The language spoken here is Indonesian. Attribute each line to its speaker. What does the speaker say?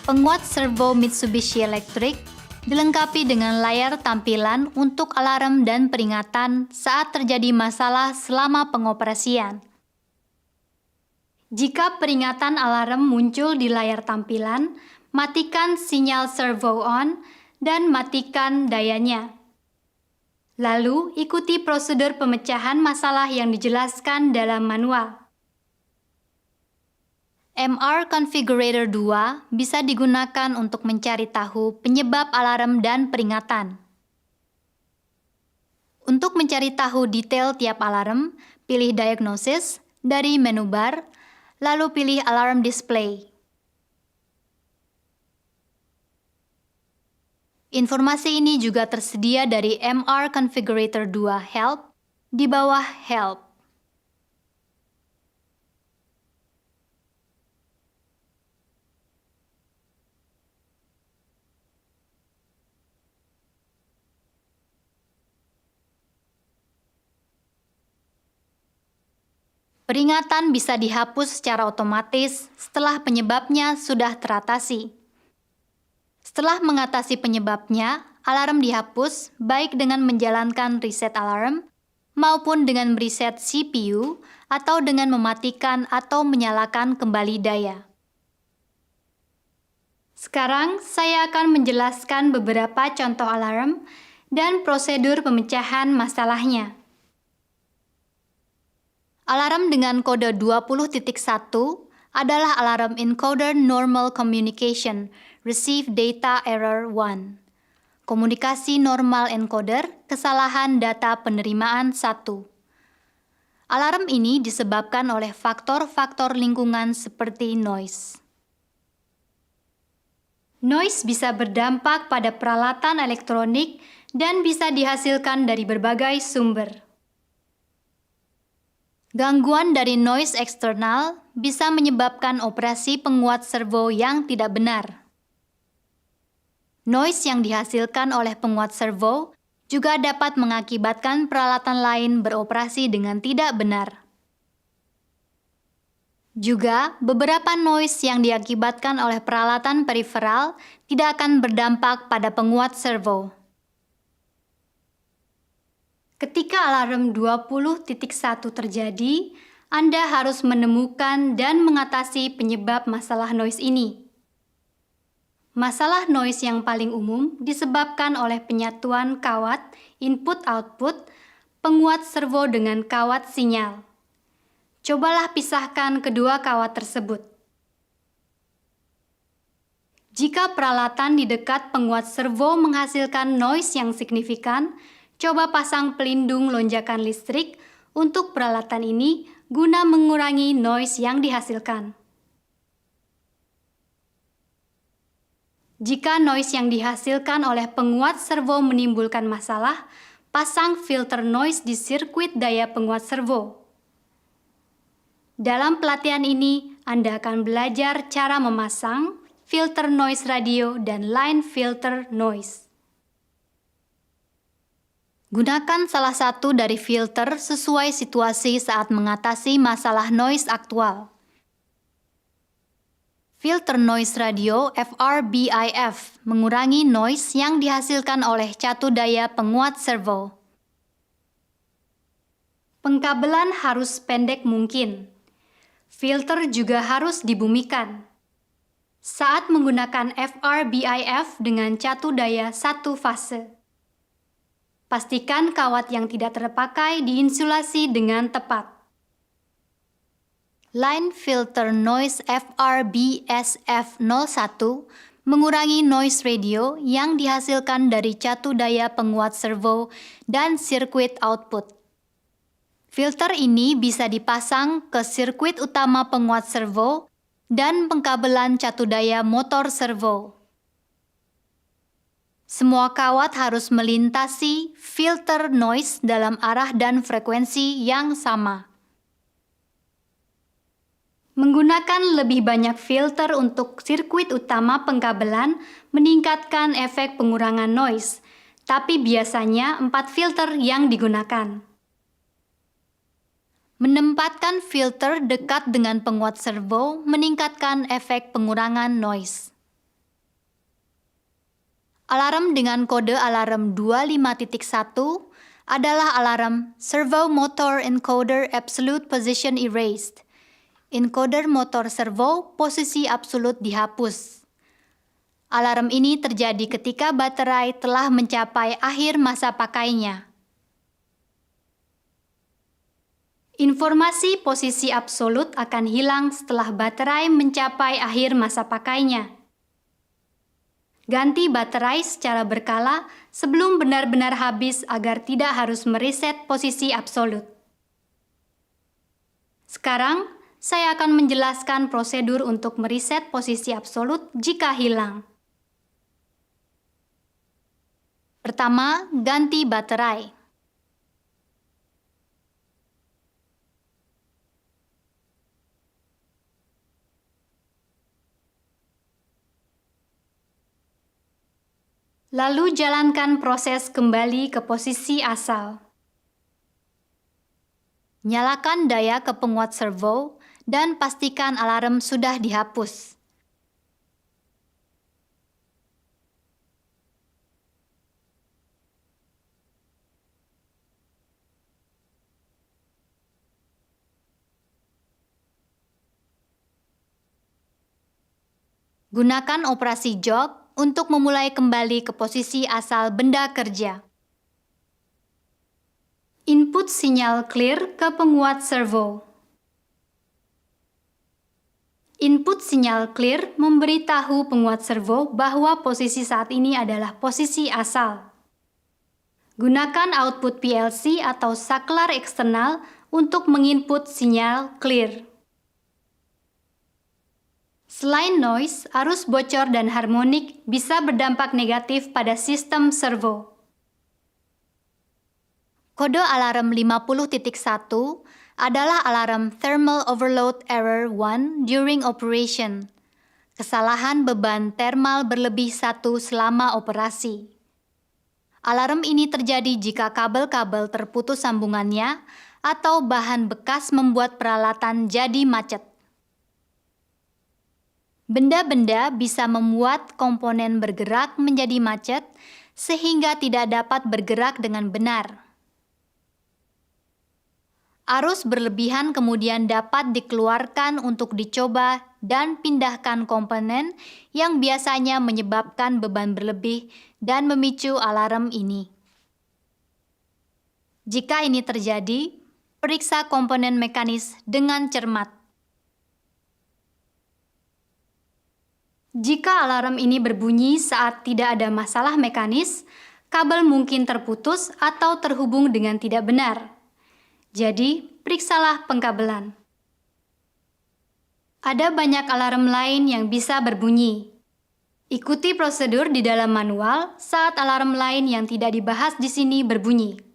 Speaker 1: Penguat servo Mitsubishi Electric dilengkapi dengan layar tampilan untuk alarm dan peringatan saat terjadi masalah selama pengoperasian. Jika peringatan alarm muncul di layar tampilan, matikan sinyal servo on dan matikan dayanya. Lalu, ikuti prosedur pemecahan masalah yang dijelaskan dalam manual. MR Configurator 2 bisa digunakan untuk mencari tahu penyebab alarm dan peringatan. Untuk mencari tahu detail tiap alarm, pilih Diagnosis dari menu bar, lalu pilih Alarm Display. Informasi ini juga tersedia dari MR Configurator 2 Help di bawah Help. Peringatan bisa dihapus secara otomatis setelah penyebabnya sudah teratasi. Setelah mengatasi penyebabnya, alarm dihapus baik dengan menjalankan reset alarm maupun dengan mereset CPU atau dengan mematikan atau menyalakan kembali daya. Sekarang saya akan menjelaskan beberapa contoh alarm dan prosedur pemecahan masalahnya. Alarm dengan kode 20.1 adalah alarm encoder normal communication, receive data error 1. Komunikasi normal encoder, kesalahan data penerimaan 1. Alarm ini disebabkan oleh faktor-faktor lingkungan seperti noise. Noise bisa berdampak pada peralatan elektronik dan bisa dihasilkan dari berbagai sumber. Gangguan dari noise eksternal bisa menyebabkan operasi penguat servo yang tidak benar. Noise yang dihasilkan oleh penguat servo juga dapat mengakibatkan peralatan lain beroperasi dengan tidak benar. Juga, beberapa noise yang diakibatkan oleh peralatan periferal tidak akan berdampak pada penguat servo. Ketika alarm 20.1 terjadi, Anda harus menemukan dan mengatasi penyebab masalah noise ini. Masalah noise yang paling umum disebabkan oleh penyatuan kawat input-output penguat servo dengan kawat sinyal. Cobalah pisahkan kedua kawat tersebut. Jika peralatan di dekat penguat servo menghasilkan noise yang signifikan, coba pasang pelindung lonjakan listrik untuk peralatan ini guna mengurangi noise yang dihasilkan. Jika noise yang dihasilkan oleh penguat servo menimbulkan masalah, pasang filter noise di sirkuit daya penguat servo. Dalam pelatihan ini, Anda akan belajar cara memasang filter noise radio dan line filter noise. Gunakan salah satu dari filter sesuai situasi saat mengatasi masalah noise aktual. Filter noise radio FRBIF mengurangi noise yang dihasilkan oleh catu daya penguat servo. Pengkabelan harus pendek mungkin. Filter juga harus dibumikan. Saat menggunakan FRBIF dengan catu daya satu fase, pastikan kawat yang tidak terpakai diinsulasi dengan tepat. Line filter noise FRBSF01 mengurangi noise radio yang dihasilkan dari catu daya penguat servo dan sirkuit output. Filter ini bisa dipasang ke sirkuit utama penguat servo dan pengkabelan catu daya motor servo. Semua kawat harus melintasi filter noise dalam arah dan frekuensi yang sama. Menggunakan lebih banyak filter untuk sirkuit utama pengkabelan meningkatkan efek pengurangan noise, tapi biasanya 4 filter yang digunakan. Menempatkan filter dekat dengan penguat servo meningkatkan efek pengurangan noise. Alarm dengan kode alarm 25.1 adalah alarm Servo Motor Encoder Absolute Position Erased. Encoder motor servo posisi absolut dihapus. Alarm ini terjadi ketika baterai telah mencapai akhir masa pakainya. Informasi posisi absolut akan hilang setelah baterai mencapai akhir masa pakainya. Ganti baterai secara berkala sebelum benar-benar habis agar tidak harus mereset posisi absolut. Sekarang, saya akan menjelaskan prosedur untuk mereset posisi absolut jika hilang. Pertama, ganti baterai. Lalu jalankan proses kembali ke posisi asal. Nyalakan daya ke penguat servo dan pastikan alarm sudah dihapus. Gunakan operasi jog untuk memulai kembali ke posisi asal benda kerja. Input sinyal clear ke penguat servo. Input sinyal clear memberitahu penguat servo bahwa posisi saat ini adalah posisi asal. Gunakan output PLC atau saklar eksternal untuk menginput sinyal clear. Selain noise, arus bocor dan harmonik bisa berdampak negatif pada sistem servo. Kode alarm 50.1 adalah alarm Thermal Overload Error 1 during operation. Kesalahan beban termal berlebih 1 selama operasi. Alarm ini terjadi jika kabel-kabel terputus sambungannya atau bahan bekas membuat peralatan jadi macet. Benda-benda bisa membuat komponen bergerak menjadi macet sehingga tidak dapat bergerak dengan benar. Arus berlebihan kemudian dapat dikeluarkan untuk dicoba dan pindahkan komponen yang biasanya menyebabkan beban berlebih dan memicu alarm ini. Jika ini terjadi, periksa komponen mekanis dengan cermat. Jika alarm ini berbunyi saat tidak ada masalah mekanis, kabel mungkin terputus atau terhubung dengan tidak benar. Jadi, periksalah pengkabelan. Ada banyak alarm lain yang bisa berbunyi. Ikuti prosedur di dalam manual saat alarm lain yang tidak dibahas di sini berbunyi.